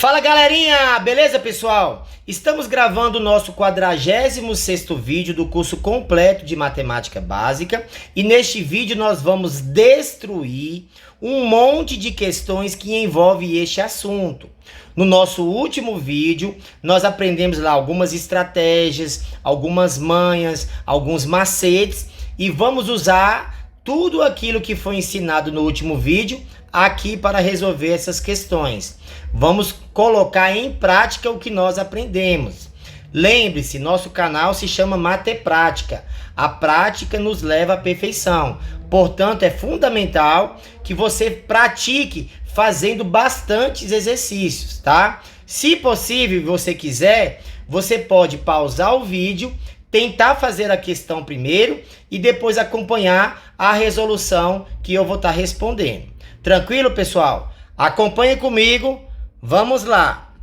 Fala galerinha, beleza pessoal? Estamos gravando o nosso 46º vídeo do curso completo de matemática básica e neste vídeo nós vamos destruir um monte de questões que envolvem este assunto. No nosso último vídeo nós aprendemos lá algumas estratégias, algumas manhas, alguns macetes e vamos usar tudo aquilo que foi ensinado no último vídeo aqui para resolver essas questões. Vamos colocar em prática o que nós aprendemos. Lembre-se, nosso canal se chama Mateprática. A prática nos leva à perfeição. Portanto, é fundamental que você pratique fazendo bastantes exercícios, tá? Se possível, você quiser, você pode pausar o vídeo, tentar fazer a questão primeiro e depois acompanhar a resolução que eu vou estar respondendo. Tranquilo, pessoal? Acompanhe comigo. Vamos lá.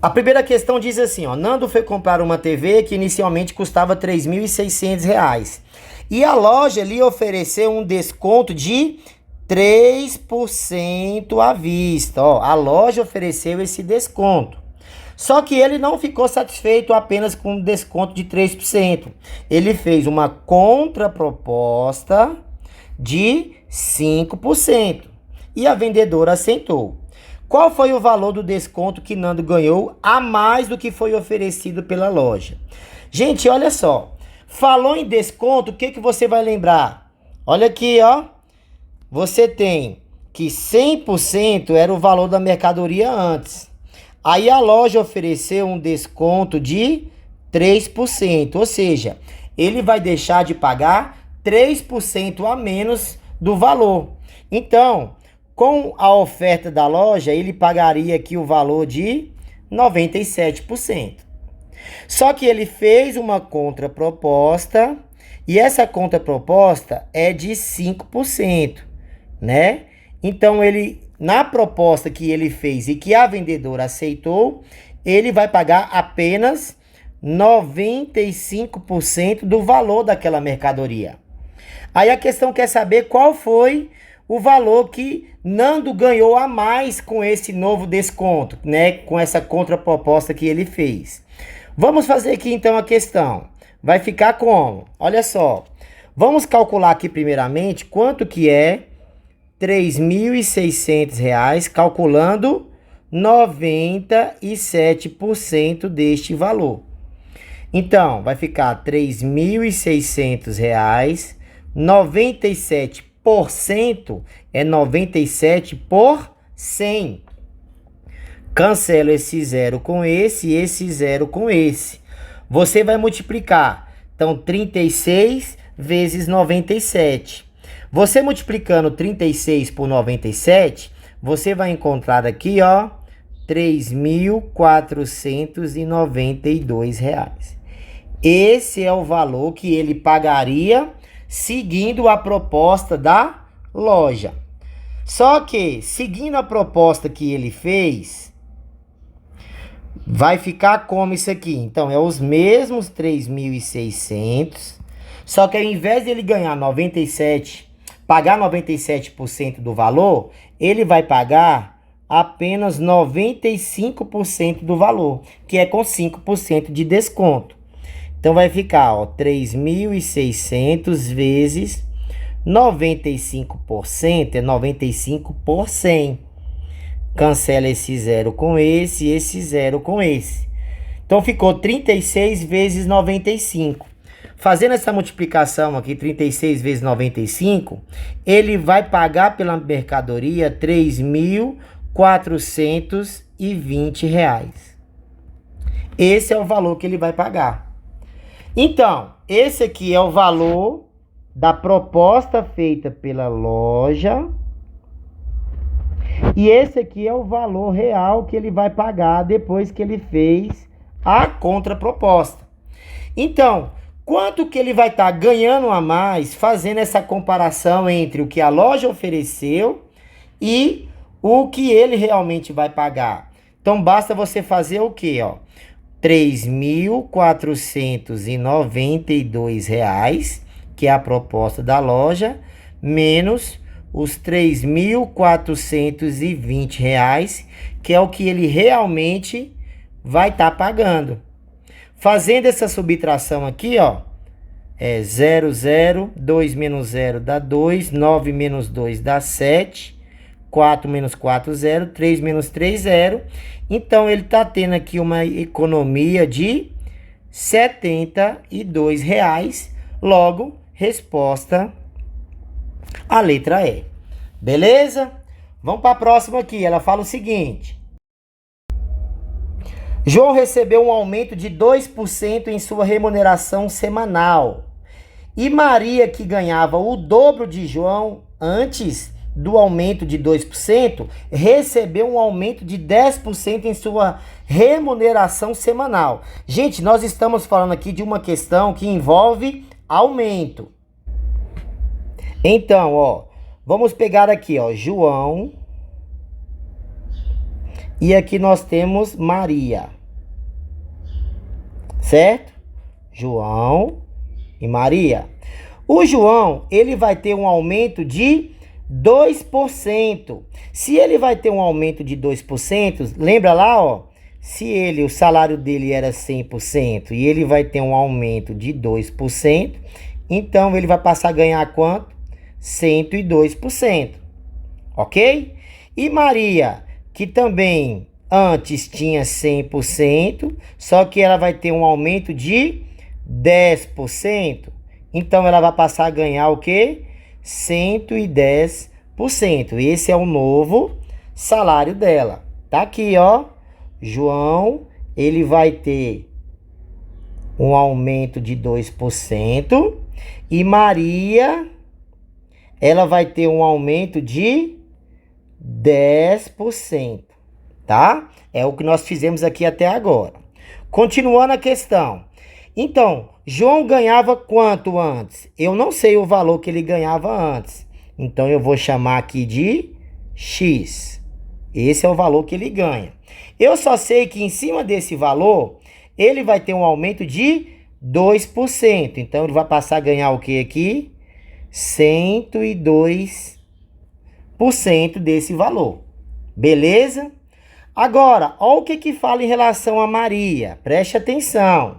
A primeira questão diz assim, ó. Nando foi comprar uma TV que inicialmente custava R$ 3.600 e a loja lhe ofereceu um desconto de 3% à vista. Ó, a loja ofereceu esse desconto. Só que ele não ficou satisfeito apenas com um desconto de 3%. Ele fez uma contraproposta de 5%. E a vendedora aceitou. Qual foi o valor do desconto que Nando ganhou a mais do que foi oferecido pela loja? Gente, olha só. Falou em desconto, o que você vai lembrar? Olha aqui, ó. Você tem que 100% era o valor da mercadoria antes. Aí a loja ofereceu um desconto de 3%. Ou seja, ele vai deixar de pagar 3% a menos do valor. Então, com a oferta da loja, ele pagaria aqui o valor de 97%. Só que ele fez uma contraproposta e essa contraproposta é de 5%, né? Então, na proposta que ele fez e que a vendedora aceitou, ele vai pagar apenas 95% do valor daquela mercadoria. Aí a questão quer saber qual foi o valor que Nando ganhou a mais com esse novo desconto, né? Com essa contraproposta que ele fez. Vamos fazer aqui então a questão. Vai ficar como? Olha só. Vamos calcular aqui primeiramente quanto que é R$ 3.600, calculando 97% deste valor. Então, vai ficar R$ 3.600, 97% é 97 por 100. Cancelo esse zero com esse e esse zero com esse. Você vai multiplicar. Então, 36 vezes 97. Você multiplicando 36 por 97, você vai encontrar aqui, ó, R$ 3.492. Esse é o valor que ele pagaria seguindo a proposta da loja. Só que, seguindo a proposta que ele fez, vai ficar como isso aqui. Então, é os mesmos 3.600, só que ao invés de ele ganhar 97, pagar 97% do valor, ele vai pagar apenas 95% do valor, que é com 5% de desconto. Então, vai ficar, ó, 3.600 vezes 95%, é 95 por 100. Cancela esse zero com esse zero com esse. Então, ficou 36 vezes 95. Fazendo essa multiplicação aqui, 36 vezes 95, ele vai pagar pela mercadoria R$ 3.420. Esse é o valor que ele vai pagar. Então, esse aqui é o valor da proposta feita pela loja. E esse aqui é o valor real que ele vai pagar depois que ele fez a contraproposta. Então, quanto que ele vai estar ganhando a mais fazendo essa comparação entre o que a loja ofereceu e o que ele realmente vai pagar? Então, basta você fazer o quê, ó? R$ 3.492, que é a proposta da loja, menos os R$ 3.420, que é o que ele realmente vai estar pagando. Fazendo essa subtração aqui, ó, 0, 2 menos 0 dá 2, 9 menos 2 dá 7, 4 menos 4, 0, 3 menos 3, 0. Então, ele está tendo aqui uma economia de R$ 72. Logo, resposta a letra E. Beleza? Vamos para a próxima aqui. Ela fala o seguinte. João recebeu um aumento de 2% em sua remuneração semanal. E Maria, que ganhava o dobro de João antes do aumento de 2%, recebeu um aumento de 10% em sua remuneração semanal. Gente, nós estamos falando aqui de uma questão que envolve aumento. Então, ó, vamos pegar aqui, ó, João. E aqui nós temos Maria. Certo? João e Maria. O João, ele vai ter um aumento de 2%. Se ele vai ter um aumento de 2%, lembra lá, ó, se o salário dele era 100% e ele vai ter um aumento de 2%, então ele vai passar a ganhar quanto? 102%. OK? E Maria, que também antes tinha 100%, só que ela vai ter um aumento de 10%. Então, ela vai passar a ganhar o quê? 110%. Esse é o novo salário dela. Tá aqui, ó. João, ele vai ter um aumento de 2%. E Maria, ela vai ter um aumento de 10%. Tá? É o que nós fizemos aqui até agora. Continuando a questão. Então, João ganhava quanto antes? Eu não sei o valor que ele ganhava antes. Então, eu vou chamar aqui de X. Esse é o valor que ele ganha. Eu só sei que em cima desse valor, ele vai ter um aumento de 2%. Então, ele vai passar a ganhar o que aqui? 102% desse valor. Beleza? Agora, olha o que fala em relação a Maria. Preste atenção.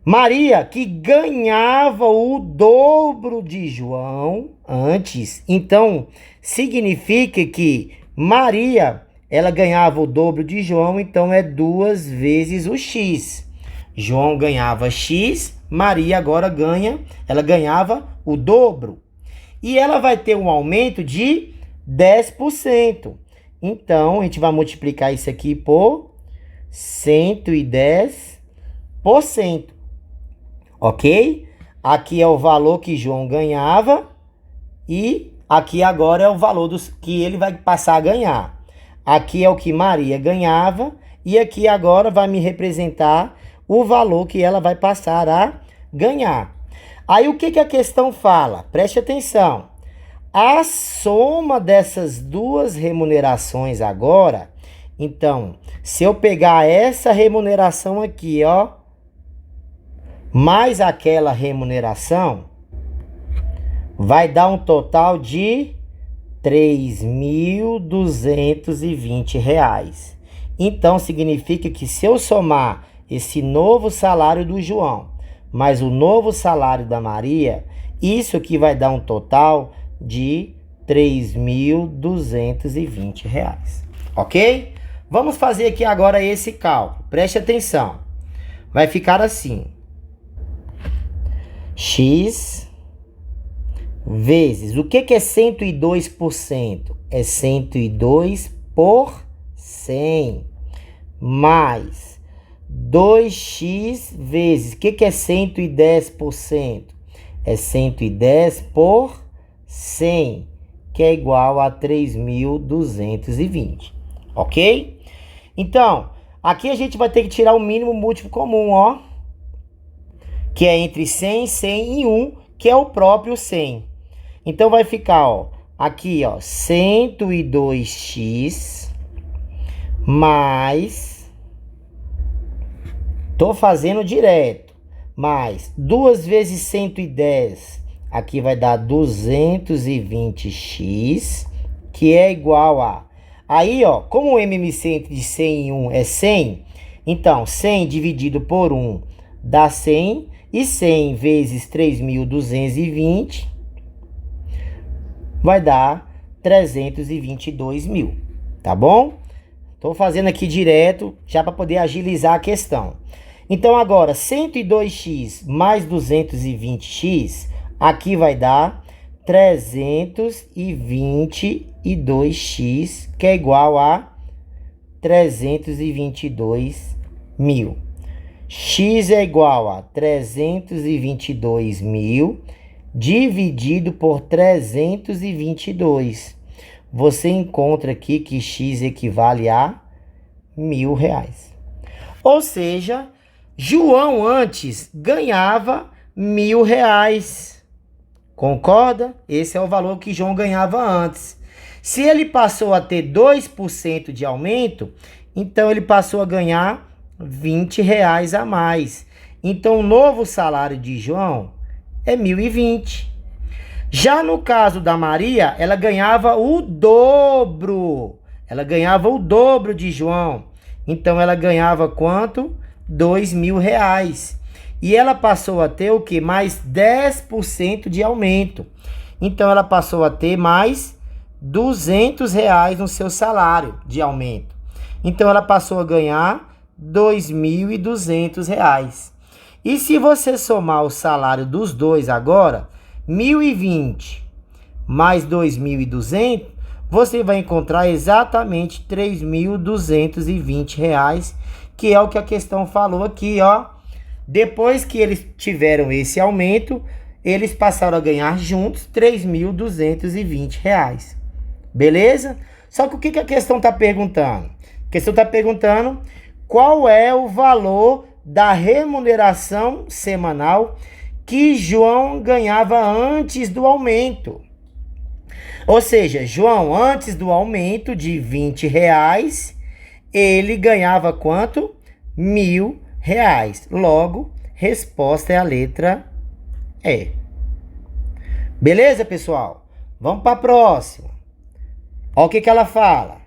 Maria, que ganhava o dobro de João antes. Então, significa que Maria, ela ganhava o dobro de João, então é 2 vezes o X. João ganhava X, Maria agora ela ganhava o dobro. E ela vai ter um aumento de 10%. Então, a gente vai multiplicar isso aqui por 110%. Ok? Aqui é o valor que João ganhava. E aqui agora é o valor que ele vai passar a ganhar. Aqui é o que Maria ganhava. E aqui agora vai me representar o valor que ela vai passar a ganhar. Aí o que a questão fala? Preste atenção. A soma dessas duas remunerações agora, então, se eu pegar essa remuneração aqui, ó, mais aquela remuneração, vai dar um total de R$ 3.220. Então, significa que se eu somar esse novo salário do João, mais o novo salário da Maria, isso aqui vai dar um total de R$ 3.220. Ok? Vamos fazer aqui agora esse cálculo. Preste atenção. Vai ficar assim. X vezes... O que é 102%? É 102 por 100. Mais 2x vezes... O que é 110%? É 110 por 100, que é igual a 3.220, ok? Então, aqui a gente vai ter que tirar o mínimo múltiplo comum, ó, que é entre 100, 100 e 1, que é o próprio 100. Então, vai ficar, ó, aqui, ó, 102x mais, tô fazendo direto, mais 2 vezes 110, aqui vai dar 220x, que é igual a... Aí, ó, como o MMC entre 100 e 1 é 100, então 100 dividido por 1 dá 100, e 100 vezes 3.220 vai dar 322 mil, tá bom? Estou fazendo aqui direto, já para poder agilizar a questão. Então, agora, 102x mais 220x, aqui vai dar 322x, que é igual a 322 mil. X é igual a 322 mil dividido por 322. Você encontra aqui que X equivale a R$1.000. Ou seja, João antes ganhava R$1.000. Concorda? Esse é o valor que João ganhava antes. Se ele passou a ter 2% de aumento, então ele passou a ganhar R$20 a mais. Então o novo salário de João é 1.020. Já no caso da Maria, ela ganhava o dobro. Ela ganhava o dobro de João. Então ela ganhava quanto? R$2.000. E ela passou a ter o que? Mais 10% de aumento. Então ela passou a ter mais R$200 no seu salário de aumento. Então ela passou a ganhar R$2.200. E se você somar o salário dos dois agora, 1.020 mais 2.200, você vai encontrar exatamente R$3.220, que é o que a questão falou aqui, ó. Depois que eles tiveram esse aumento, eles passaram a ganhar juntos R$3.220. Beleza? Só que o que a questão está perguntando? A questão está perguntando qual é o valor da remuneração semanal que João ganhava antes do aumento. Ou seja, João, antes do aumento de R$20, ele ganhava quanto? R$1.000. Logo, resposta é a letra E. Beleza, pessoal? Vamos para a próxima. Olha o que ela fala.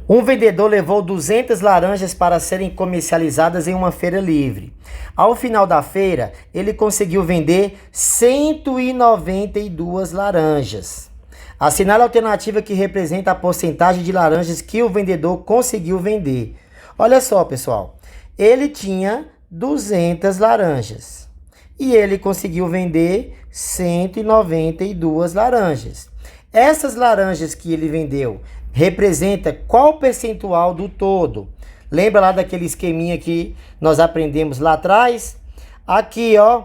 Um vendedor levou 200 laranjas para serem comercializadas em uma feira livre. Ao final da feira, ele conseguiu vender 192 laranjas. Assinale a alternativa que representa a porcentagem de laranjas que o vendedor conseguiu vender. Olha só, pessoal. Ele tinha 200 laranjas e ele conseguiu vender 192 laranjas. Essas laranjas que ele vendeu representa qual percentual do todo? Lembra lá daquele esqueminha que nós aprendemos lá atrás? Aqui, ó,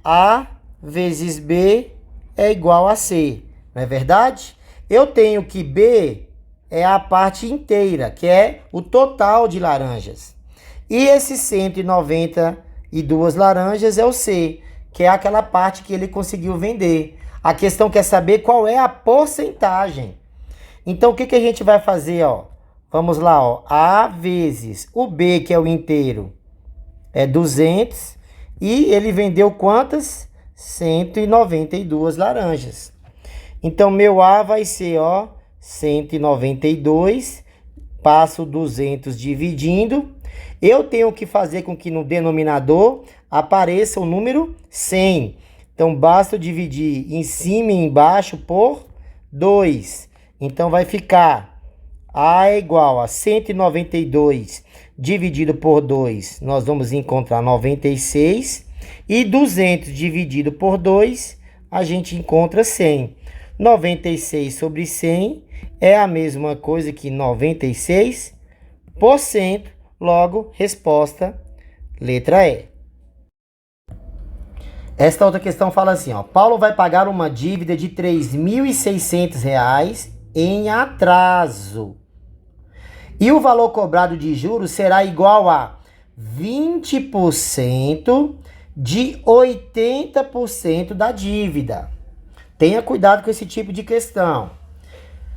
A vezes B é igual a C, não é verdade? Eu tenho que B é a parte inteira, que é o total de laranjas. E esses 192 laranjas é o C, que é aquela parte que ele conseguiu vender. A questão quer saber qual é a porcentagem. Então, o que a gente vai fazer, ó? Vamos lá, ó. A vezes o B, que é o inteiro, é 200. E ele vendeu quantas? 192 laranjas. Então, meu A vai ser, ó, 192. Passo 200 dividindo. Eu tenho que fazer com que no denominador apareça o número 100. Então, basta dividir em cima e embaixo por 2. Então, vai ficar A é igual a 192 dividido por 2. Nós vamos encontrar 96. E 200 dividido por 2, a gente encontra 100. 96 sobre 100 é a mesma coisa que 96%. Logo, resposta, letra E. Esta outra questão fala assim, ó. Paulo vai pagar uma dívida de R$ 3.600 em atraso. E o valor cobrado de juros será igual a 20% de 80% da dívida. Tenha cuidado com esse tipo de questão.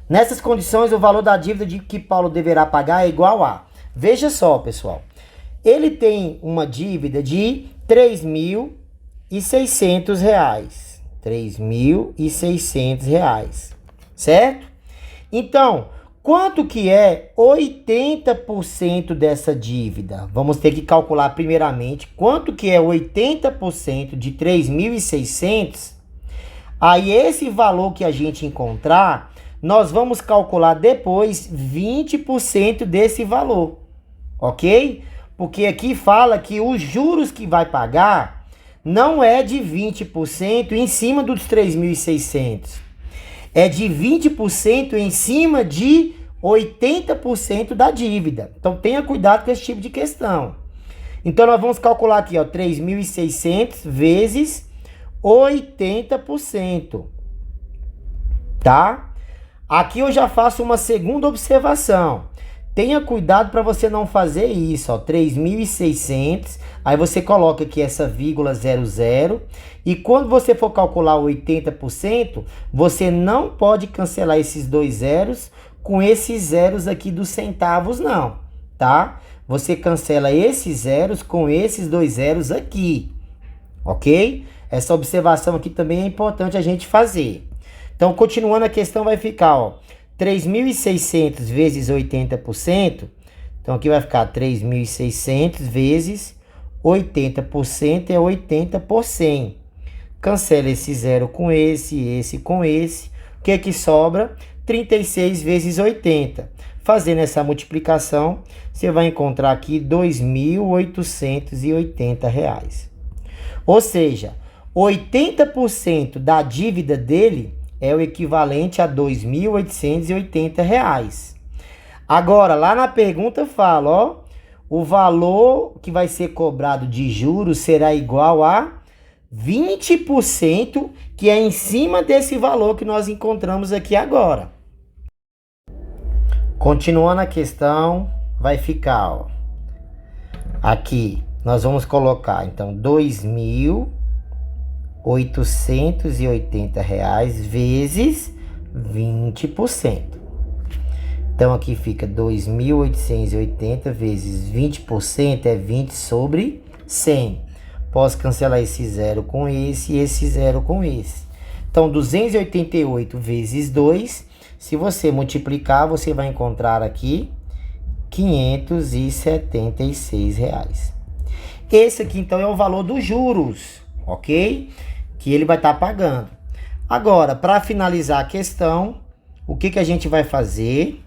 Nessas condições, o valor da dívida que Paulo deverá pagar é igual a... Veja só, pessoal. Ele tem uma dívida de R$ 3.600. R$ 3.600, certo? Então, quanto que é 80% dessa dívida? Vamos ter que calcular primeiramente quanto que é 80% de 3.600. Aí esse valor que a gente encontrar, nós vamos calcular depois 20% desse valor, ok? Porque aqui fala que os juros que vai pagar não é de 20% em cima dos 3.600. É de 20% em cima de 80% da dívida. Então tenha cuidado com esse tipo de questão. Então nós vamos calcular aqui, ó, 3.600 vezes 80%. Tá? Aqui eu já faço uma segunda observação. Tenha cuidado para você não fazer isso, ó, 3.600, aí você coloca aqui essa vírgula 00, e quando você for calcular 80%, você não pode cancelar esses dois zeros com esses zeros aqui dos centavos não, tá? Você cancela esses zeros com esses dois zeros aqui, ok? Essa observação aqui também é importante a gente fazer. Então, continuando a questão, vai ficar, ó, 3.600 vezes 80%. Então, aqui vai ficar 3.600 vezes 80% é 80 por 100. Cancela esse zero com esse com esse. O que é que sobra? 36 vezes 80. Fazendo essa multiplicação, você vai encontrar aqui R$ 2.880. Ou seja, 80% da dívida dele é o equivalente a R$ 2.880. Agora, lá na pergunta fala, ó, o valor que vai ser cobrado de juros será igual a 20%, que é em cima desse valor que nós encontramos aqui agora. Continuando a questão, vai ficar, ó, aqui, nós vamos colocar, então, R$ 2.880 vezes 20%. Então, aqui fica 2.880 vezes 20% é 20 sobre 100. Posso cancelar esse zero com esse e esse zero com esse. Então, 288 vezes 2, se você multiplicar, você vai encontrar aqui R$ 576. Esse aqui, então, é o valor dos juros, ok? Que ele vai estar pagando. Agora, para finalizar a questão, o que a gente vai fazer?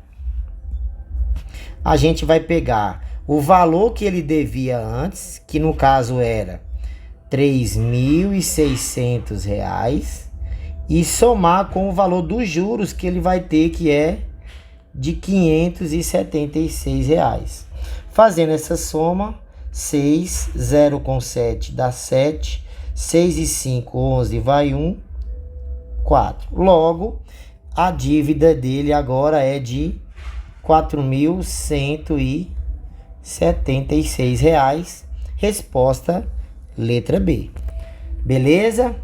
A gente vai pegar o valor que ele devia antes, que no caso era R$ 3.600, e somar com o valor dos juros que ele vai ter, que é de R$ 576. Fazendo essa soma, 6, 0 com 7 dá 7, 6 e 5, 11, vai 1, 4. Logo, a dívida dele agora é de R$ 4.176. Resposta, letra B. Beleza?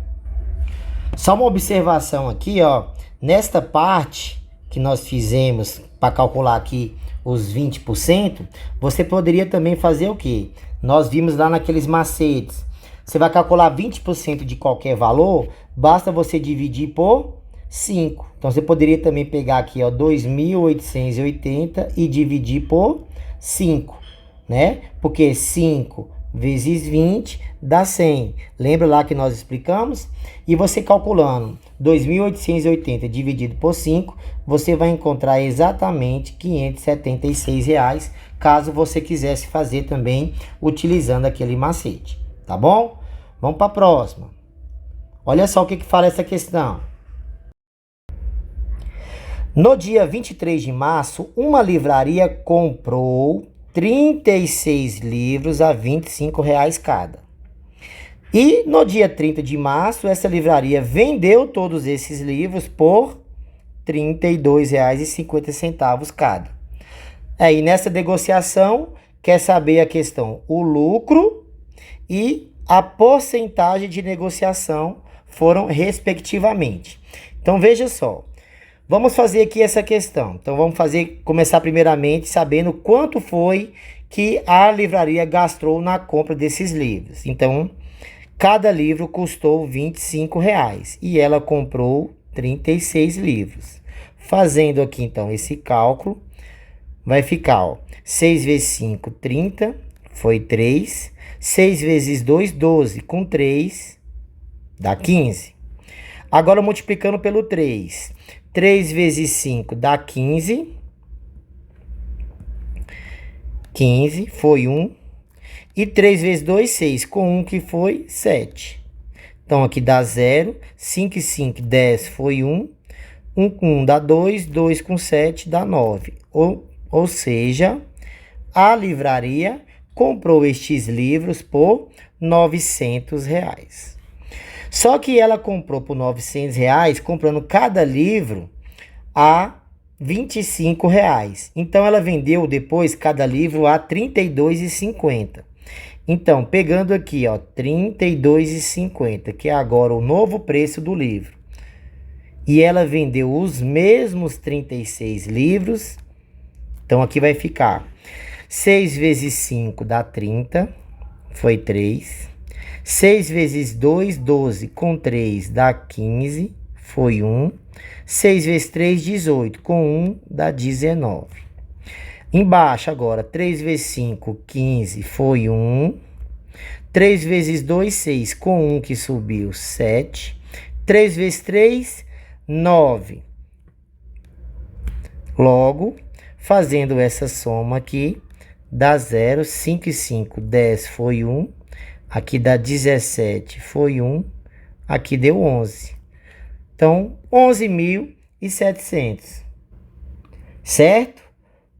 Só uma observação aqui, ó. Nesta parte que nós fizemos para calcular aqui os 20%, você poderia também fazer o quê? Nós vimos lá naqueles macetes. Você vai calcular 20% de qualquer valor, basta você dividir por 5. Então, você poderia também pegar aqui, ó, 2.880 e dividir por 5, né? Porque 5 vezes 20 dá 100. Lembra lá que nós explicamos? E você calculando 2.880 dividido por 5, você vai encontrar exatamente R$ 576, caso você quisesse fazer também utilizando aquele macete, tá bom? Vamos para a próxima. Olha só o que fala essa questão. No dia 23 de março, uma livraria comprou 36 livros a R$ 25 cada. E no dia 30 de março, essa livraria vendeu todos esses livros por R$ 32,50 cada. Aí nessa negociação, quer saber a questão, o lucro e a porcentagem de negociação foram respectivamente. Então veja só, vamos fazer aqui essa questão. Então vamos começar primeiramente sabendo quanto foi que a livraria gastou na compra desses livros. Então, cada livro custou R$ 25 e ela comprou 36 livros. Fazendo aqui, então, esse cálculo, vai ficar, ó, 6 vezes 5, 30, foi 3. 6 vezes 2, 12, com 3, dá 15. Agora, multiplicando pelo 3. 3 vezes 5 dá 15. 15 foi 1. E 3 vezes 2, 6. Com 1 que foi 7. Então, aqui dá 0. 5 e 5, 10 foi 1. 1 com 1 dá 2. 2 com 7 dá 9. Ou seja, a livraria comprou estes livros por R$ 900. Só que ela comprou por R$ 900, comprando cada livro a R$ 25. Então, ela vendeu depois cada livro a R$ 32,50. Então, pegando aqui, ó, R$ 32,50, que é agora o novo preço do livro. E ela vendeu os mesmos 36 livros. Então, aqui vai ficar 6 vezes 5 dá 30, foi 3. 6 vezes 2, 12, com 3 dá 15, foi 1. 6 vezes 3, 18, com 1 dá 19. Embaixo agora, 3 vezes 5, 15, foi 1. 3 vezes 2, 6, com 1 que subiu, 7. 3 vezes 3, 9. Logo, fazendo essa soma aqui, dá 0. 5 e 5, 10, foi 1. Aqui dá 17, foi 1. Aqui deu 11. Então, 11.700. Certo?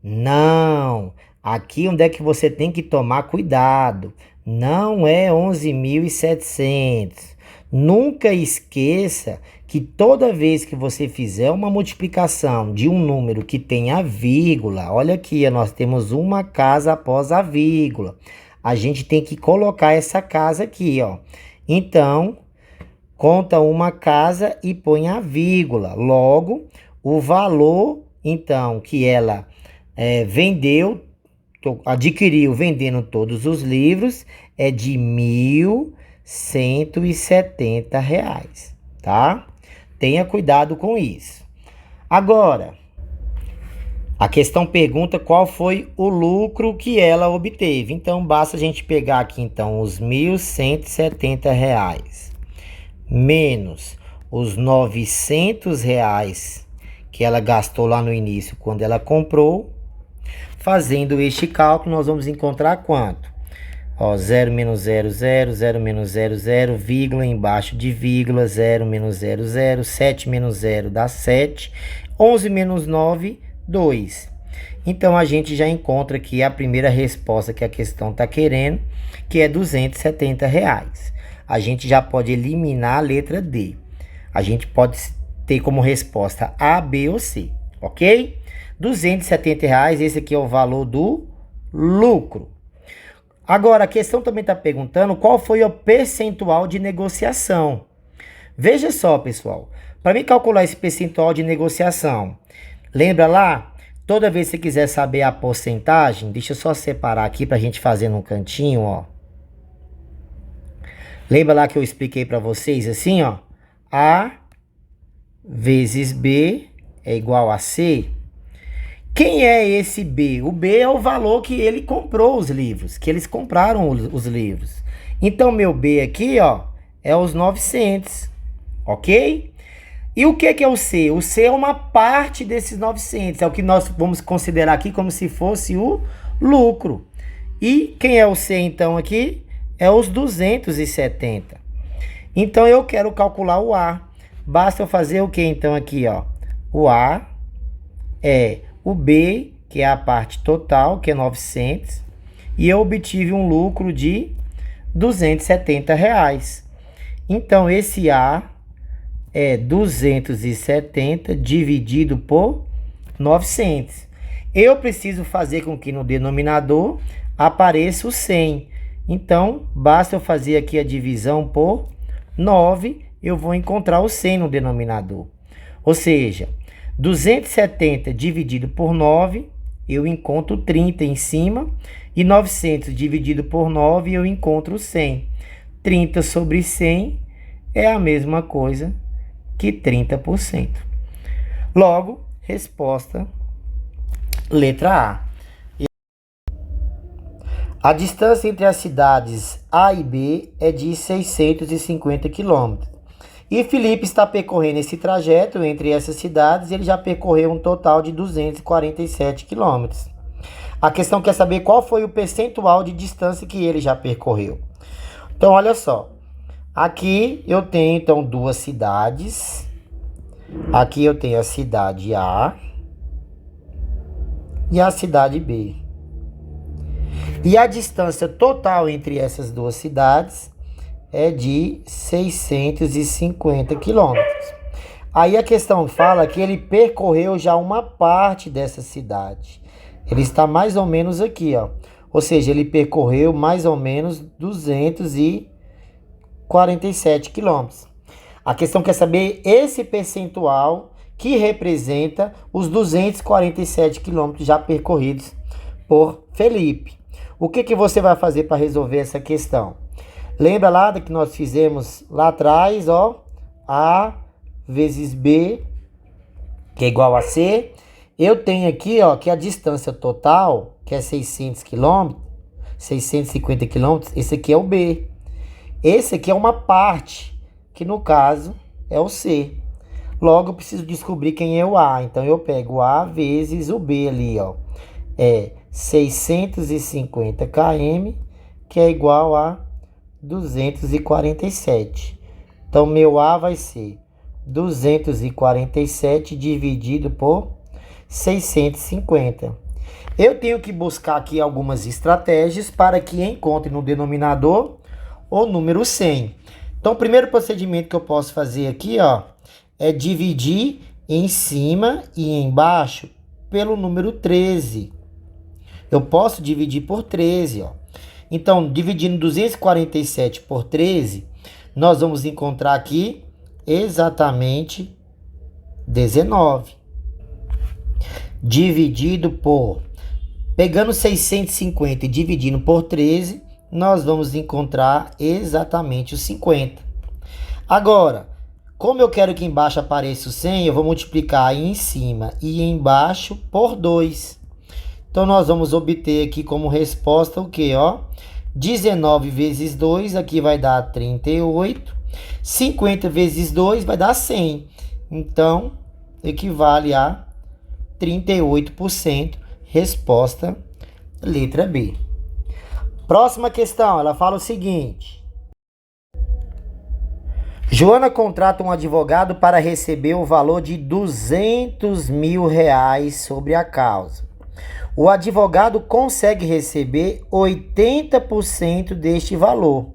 Não. Aqui onde é que você tem que tomar cuidado. Não é 11.700. Nunca esqueça que toda vez que você fizer uma multiplicação de um número que tenha vírgula, olha aqui, nós temos uma casa após a vírgula. A gente tem que colocar essa casa aqui, ó. Então, conta uma casa e põe a vírgula. Logo, o valor, então, que ela adquiriu vendendo todos os livros é de R$ 1.170, tá? Tenha cuidado com isso. Agora, a questão pergunta qual foi o lucro que ela obteve. Então, basta a gente pegar aqui, então, os R$ 1.170 menos os R$ 900 que ela gastou lá no início, quando ela comprou. Fazendo este cálculo, nós vamos encontrar quanto? Ó, 0 menos 0, 0, 0 menos 0, 0, vírgula embaixo de vírgula, 0 menos 0, 0, 7 menos 0 dá 7, 11 menos 9, 2. Então, a gente já encontra aqui a primeira resposta que a questão está querendo, que é R$ 270. A gente já pode eliminar a letra D. A gente pode ter como resposta A, B ou C, ok? R$ 270, esse aqui é o valor do lucro. Agora, a questão também está perguntando qual foi o percentual de negociação. Veja só, pessoal, para mim calcular esse percentual de negociação, lembra lá? Toda vez que você quiser saber a porcentagem, deixa eu só separar aqui para a gente fazer no cantinho, ó. Lembra lá que eu expliquei para vocês assim, ó? A vezes B é igual a C. Quem é esse B? O B é o valor que ele comprou os livros, que eles compraram os livros. Então, meu B aqui, ó, é os 900, ok? E o que é o C? O C é uma parte desses 900, é o que nós vamos considerar aqui como se fosse o lucro. E quem é o C, então, aqui? É os 270. Então, eu quero calcular o A. Basta eu fazer o que, então, aqui, ó? O A é o B, que é a parte total, que é 900, e eu obtive um lucro de R$ 270. Então, esse A é 270 dividido por 900. Eu preciso fazer com que no denominador apareça o 100. Então, basta eu fazer aqui a divisão por 9, eu vou encontrar o 100 no denominador. Ou seja, 270 dividido por 9, eu encontro 30 em cima. E 900 dividido por 9, eu encontro 100. 30 sobre 100 é a mesma coisa que 30%. Logo, resposta letra A. A distância entre as cidades A e B é de 650 quilômetros. E Felipe está percorrendo esse trajeto entre essas cidades e ele já percorreu um total de 247 quilômetros. A questão quer saber qual foi o percentual de distância que ele já percorreu. Então, olha só. Aqui eu tenho, então, duas cidades. Aqui eu tenho a cidade A e a cidade B. E a distância total entre essas duas cidades é de 650 quilômetros. Aí a questão fala que ele percorreu já uma parte dessa cidade. Ele está mais ou menos aqui, ó. Ou seja, ele percorreu mais ou menos 247 quilômetros. A questão quer saber esse percentual que representa os 247 quilômetros já percorridos por Felipe. O que você vai fazer para resolver essa questão? Lembra lá do que nós fizemos lá atrás, ó? A vezes B, que é igual a C. Eu tenho aqui, ó, que a distância total, que é 600 km, 650 km, esse aqui é o B. Esse aqui é uma parte, que no caso é o C. Logo, eu preciso descobrir quem é o A. Então, eu pego o A vezes o B ali, ó. É 650 km, que é igual a 247. Então, meu A vai ser 247 dividido por 650. Eu tenho que buscar aqui algumas estratégias para que encontre no denominador o número 100. Então, o primeiro procedimento que eu posso fazer aqui, ó, é dividir em cima e embaixo pelo número 13. Eu posso dividir por 13, ó. Então, dividindo 247 por 13, nós vamos encontrar aqui exatamente 19. Dividido por... Pegando 650 e dividindo por 13, nós vamos encontrar exatamente os 50. Agora, como eu quero que embaixo apareça o 100, eu vou multiplicar aí em cima e embaixo por 2. Então, nós vamos obter aqui como resposta o quê, ó? 19 vezes 2, aqui vai dar 38. 50 vezes 2 vai dar 100. Então, equivale a 38%. Resposta, letra B. Próxima questão, ela fala o seguinte. Joana contrata um advogado para receber o valor de R$200 mil sobre a causa. O advogado consegue receber 80% deste valor.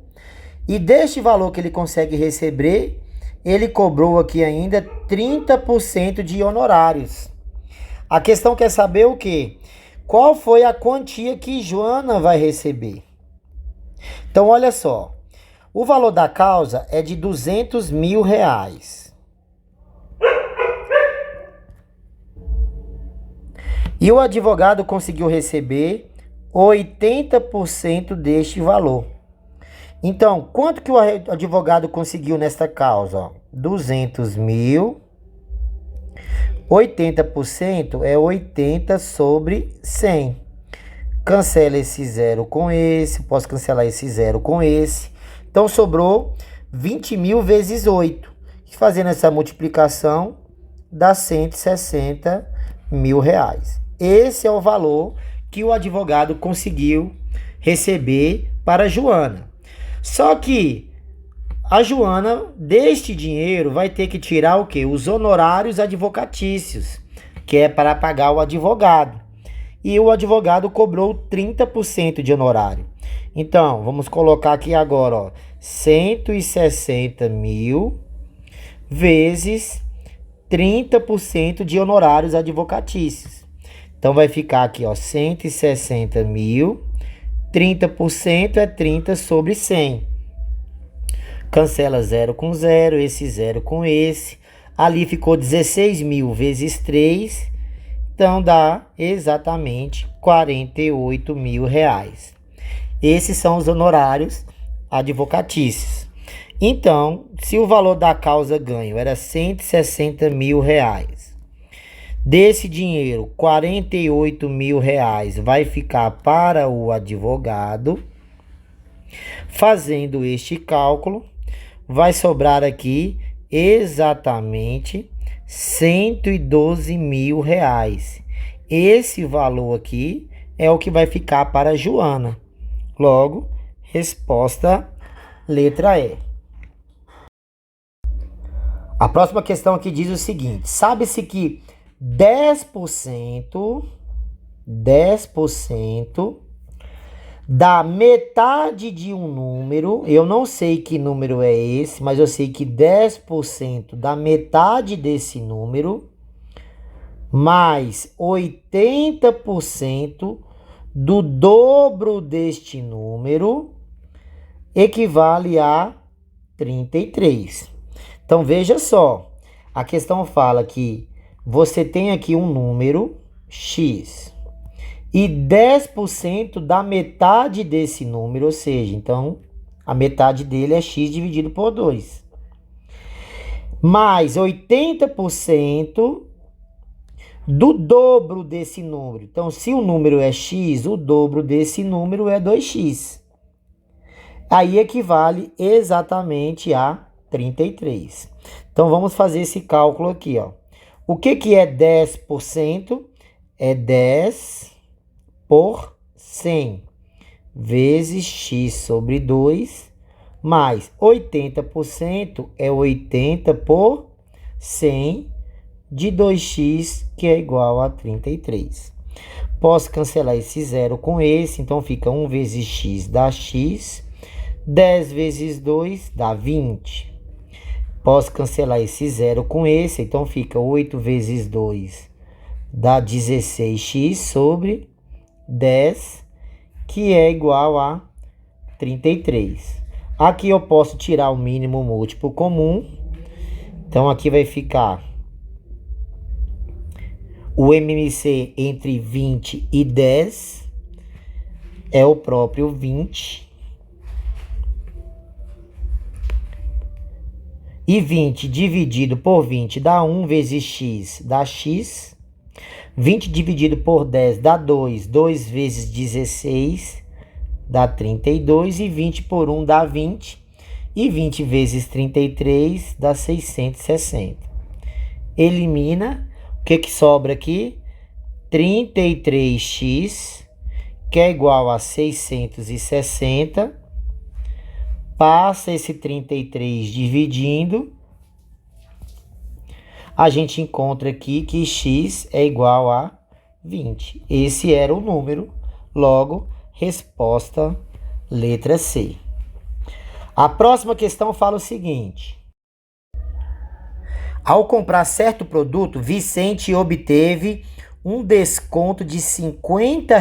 E deste valor que ele consegue receber, ele cobrou aqui ainda 30% de honorários. A questão quer saber o quê? Qual foi a quantia que Joana vai receber? Então, olha só. O valor da causa é de R$200 mil. E o advogado conseguiu receber 80% deste valor. Então, quanto que o advogado conseguiu nesta causa? Ó, 200 mil. 80% é 80 sobre 100. Cancela esse zero com esse. Posso cancelar esse zero com esse. Então, sobrou 20 mil vezes 8. Fazendo essa multiplicação, dá 160 mil reais. Esse é o valor que o advogado conseguiu receber para Joana. Só que a Joana, deste dinheiro, vai ter que tirar o quê? Os honorários advocatícios, que é para pagar o advogado. E o advogado cobrou 30% de honorário. Então, vamos colocar aqui agora, ó, 160 mil vezes 30% de honorários advocatícios. Então, vai ficar aqui, ó, 160 mil, 30% é 30 sobre 100. Cancela 0 com 0, esse 0 com esse. Ali ficou 16 mil vezes 3, Então, dá exatamente R$ 48.000. Esses são os honorários advocatícios. Então, se o valor da causa ganho era R$ 160.000, desse dinheiro, R$ 48.000 vai ficar para o advogado. Fazendo este cálculo, vai sobrar aqui exatamente R$ 112.000. Esse valor aqui é o que vai ficar para a Joana. Logo, resposta letra E. A próxima questão aqui diz o seguinte: sabe-se que 10% da metade de um número, eu não sei que número é esse, mas eu sei que 10% da metade desse número mais 80% do dobro deste número equivale a 33. Então, veja só, a questão fala que você tem aqui um número x e 10% da metade desse número, ou seja, então a metade dele é x dividido por 2. Mais 80% do dobro desse número. Então, se o número é x, o dobro desse número é 2x. Aí equivale exatamente a 33. Então, vamos fazer esse cálculo aqui, ó. O que é 10%? É 10 por 100 vezes x sobre 2, mais 80% é 80 por 100 de 2x, que é igual a 33. Posso cancelar esse zero com esse, então fica 1 vezes x dá x, 10 vezes 2 dá 20. Posso cancelar esse zero com esse, então fica 8 vezes 2 dá 16x sobre 10, que é igual a 33. Aqui eu posso tirar o mínimo múltiplo comum. Então, aqui vai ficar o MMC entre 20 e 10. É o próprio 20. E 20 dividido por 20 dá 1 vezes x, dá x. 20 dividido por 10 dá 2. 2 vezes 16 dá 32. E 20 por 1 dá 20. E 20 vezes 33 dá 660. Elimina. O que sobra aqui? 33x, que é igual a 660. Passa esse 33 dividindo. A gente encontra aqui que x é igual a 20. Esse era o número, logo, resposta letra C. A próxima questão fala o seguinte: ao comprar certo produto, Vicente obteve um desconto de R$ 50,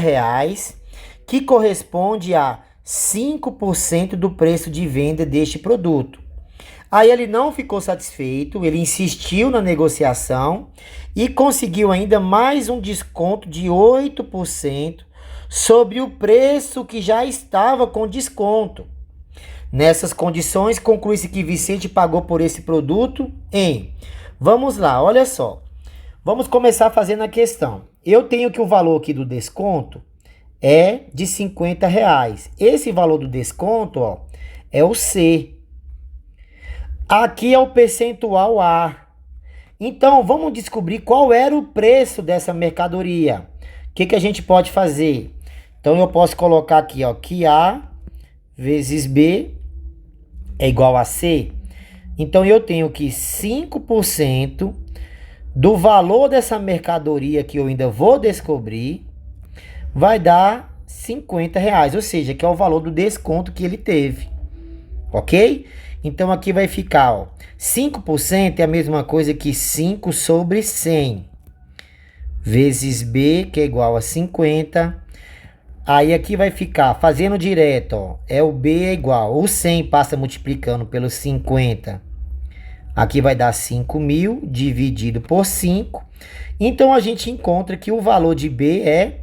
que corresponde a 5% do preço de venda deste produto. Aí ele não ficou satisfeito, ele insistiu na negociação e conseguiu ainda mais um desconto de 8% sobre o preço que já estava com desconto. Nessas condições, conclui-se que Vicente pagou por esse produto em... Vamos lá, olha só. Vamos começar fazendo a questão. Eu tenho que o valor aqui do desconto é de R$ 50. Esse valor do desconto, ó, é o C. Aqui é o percentual A. Então, vamos descobrir qual era o preço dessa mercadoria. O que a gente pode fazer? Então, eu posso colocar aqui, ó, que A vezes B é igual a C. Então, eu tenho que 5% do valor dessa mercadoria que eu ainda vou descobrir vai dar R$ 50, ou seja, que é o valor do desconto que ele teve. Ok? Então, aqui vai ficar, ó, 5% é a mesma coisa que 5 sobre 100, vezes B, que é igual a 50. Aí, aqui vai ficar, fazendo direto, ó, é o B é igual, o 100 passa multiplicando pelo 50. Aqui vai dar 5.000 dividido por 5. Então, a gente encontra que o valor de B é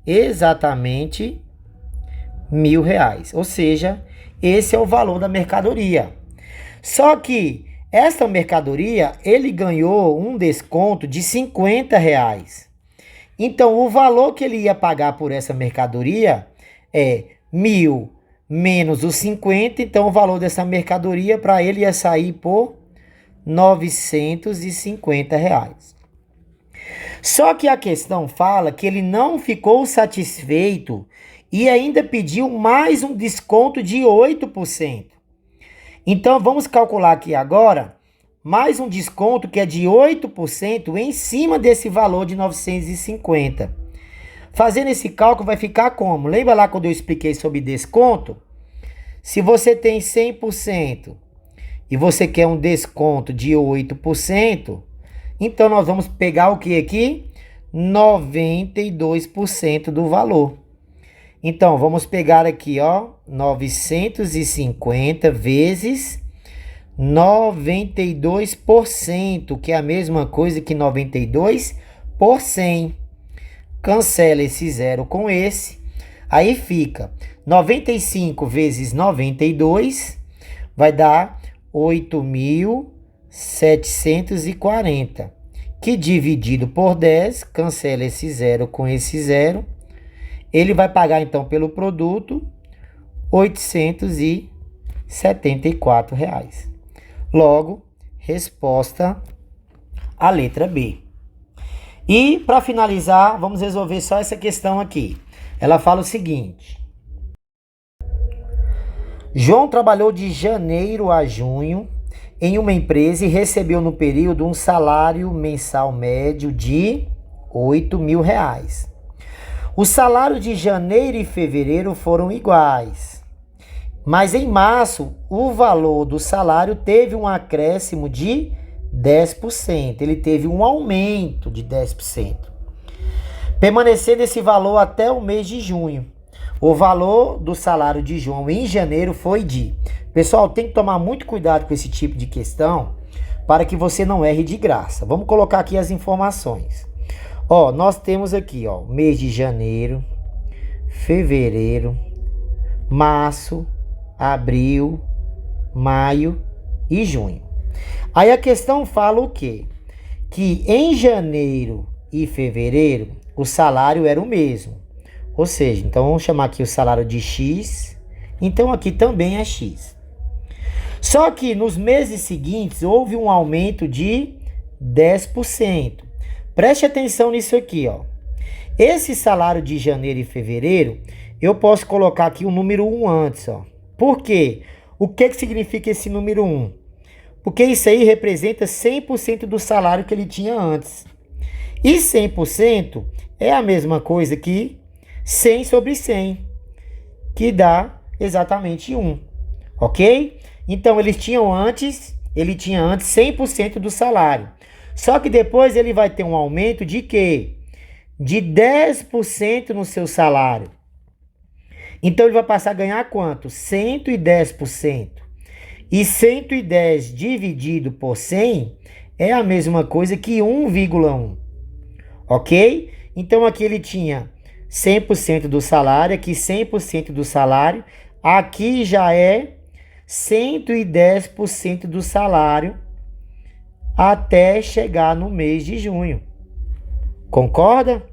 exatamente R$ 1.000. Ou seja, esse é o valor da mercadoria. Só que essa mercadoria, ele ganhou um desconto de R$ 50. Então, o valor que ele ia pagar por essa mercadoria é 1.000 menos os 50. Então, o valor dessa mercadoria para ele ia sair por R$ 950. Só que a questão fala que ele não ficou satisfeito e ainda pediu mais um desconto de 8%. Então, vamos calcular aqui agora mais um desconto que é de 8% em cima desse valor de 950. Fazendo esse cálculo vai ficar como? Lembra lá quando eu expliquei sobre desconto? Se você tem 100% e você quer um desconto de 8%, então nós vamos pegar o que aqui? 92% do valor. Então, vamos pegar aqui, ó, 950 vezes 92%, que é a mesma coisa que 92 por 100. Cancela esse zero com esse. Aí fica 95 vezes 92 vai dar 8.740. Que dividido por 10, cancela esse zero com esse zero. Ele vai pagar, então, pelo produto, R$ 874. Logo, resposta a letra B. E, para finalizar, vamos resolver só essa questão aqui. Ela fala o seguinte. João trabalhou de janeiro a junho em uma empresa e recebeu no período um salário mensal médio de R$ 8.000. Os salários de janeiro e fevereiro foram iguais, mas em março o valor do salário teve um acréscimo de 10%, ele teve um aumento de 10%, permanecendo esse valor até o mês de junho. O valor do salário de João em janeiro foi de... Pessoal, tem que tomar muito cuidado com esse tipo de questão para que você não erre de graça. Vamos colocar aqui as informações. Ó, nós temos aqui, ó, mês de janeiro, fevereiro, março, abril, maio e junho. Aí a questão fala o quê? Que em janeiro e fevereiro o salário era o mesmo. Ou seja, então vamos chamar aqui o salário de X. Então aqui também é X. Só que nos meses seguintes houve um aumento de 10%. Preste atenção nisso aqui, ó. Esse salário de janeiro e fevereiro, eu posso colocar aqui o número 1 antes, ó. Por quê? O que significa esse número 1? Porque isso aí representa 100% do salário que ele tinha antes. E 100% é a mesma coisa que 100 sobre 100, que dá exatamente 1, ok? Então, ele tinha antes 100% do salário. Só que depois ele vai ter um aumento de quê? De 10% no seu salário. Então, ele vai passar a ganhar quanto? 110%. E 110 dividido por 100 é a mesma coisa que 1,1. Ok? Então, aqui ele tinha 100% do salário, aqui 100% do salário. Aqui já é 110% do salário até chegar no mês de junho. Concorda?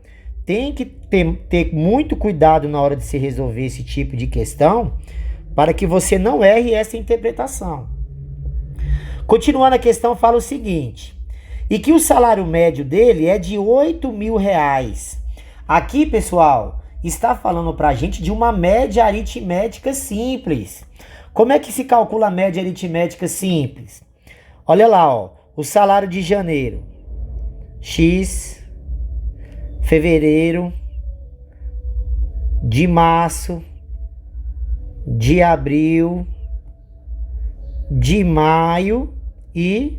Tem que ter muito cuidado na hora de se resolver esse tipo de questão para que você não erre essa interpretação. Continuando a questão, fala o seguinte: e que o salário médio dele é de R$ 8.000. Aqui, pessoal, está falando para a gente de uma média aritmética simples. Como é que se calcula a média aritmética simples? Olha lá, ó, o salário de janeiro, X, fevereiro, de março, de abril, de maio e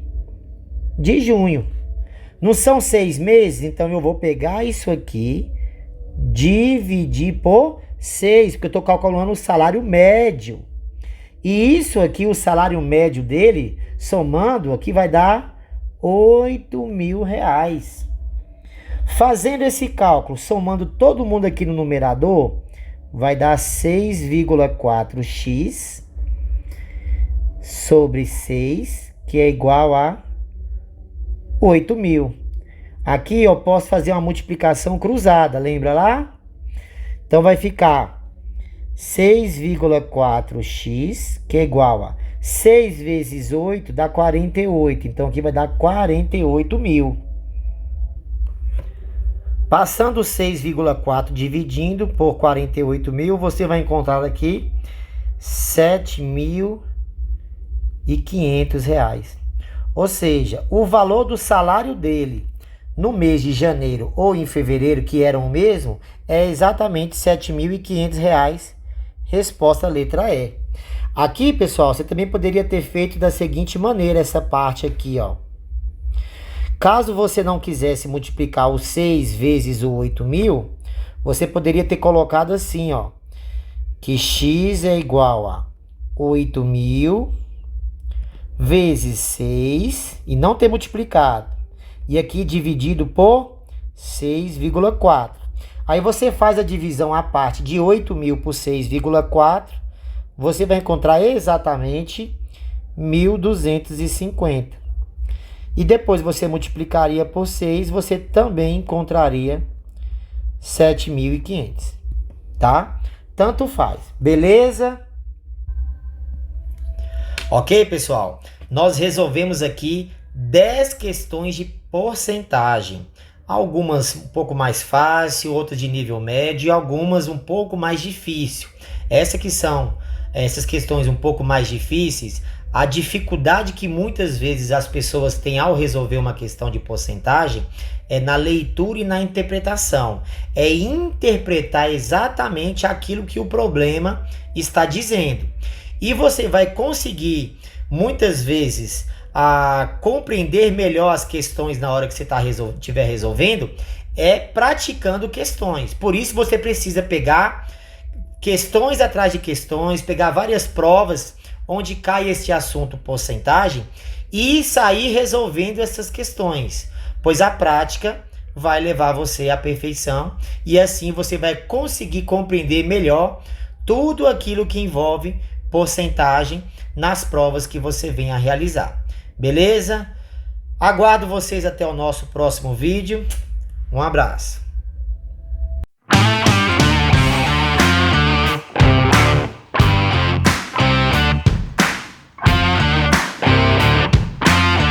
de junho. Não são 6 meses? Então eu vou pegar isso aqui, dividir por 6, porque eu estou calculando o salário médio. E isso aqui, o salário médio dele, somando aqui, vai dar R$ 8.000. Fazendo esse cálculo, somando todo mundo aqui no numerador, vai dar 6,4x sobre 6, que é igual a 8.000. Aqui eu posso fazer uma multiplicação cruzada, lembra lá? Então vai ficar 6,4x, que é igual a 6 vezes 8 dá 48. Então aqui vai dar 48.000. Passando 6,4 dividindo por 48.000, você vai encontrar aqui R$ 7.500. Ou seja, o valor do salário dele no mês de janeiro ou em fevereiro, que eram o mesmo, é exatamente R$ 7.500. Resposta letra E. Aqui, pessoal, você também poderia ter feito da seguinte maneira essa parte aqui, ó. Caso você não quisesse multiplicar o 6 vezes o 8.000, você poderia ter colocado assim, ó, que x é igual a 8.000 vezes 6 e não ter multiplicado. E aqui dividido por 6,4. Aí você faz a divisão à parte de 8.000 por 6,4, você vai encontrar exatamente 1.250. E depois você multiplicaria por 6, você também encontraria 7.500, tá? Tanto faz, beleza? Ok, pessoal? Nós resolvemos aqui 10 questões de porcentagem. Algumas um pouco mais fácil, outras de nível médio e algumas um pouco mais difícil. Essas questões um pouco mais difíceis, a dificuldade que muitas vezes as pessoas têm ao resolver uma questão de porcentagem é na leitura e na interpretação. É interpretar exatamente aquilo que o problema está dizendo. E você vai conseguir, muitas vezes, compreender melhor as questões na hora que você estiver resolvendo, praticando questões. Por isso você precisa pegar questões atrás de questões, pegar várias provas onde cai este assunto porcentagem e sair resolvendo essas questões, pois a prática vai levar você à perfeição e assim você vai conseguir compreender melhor tudo aquilo que envolve porcentagem nas provas que você venha a realizar. Beleza? Aguardo vocês até o nosso próximo vídeo. Um abraço.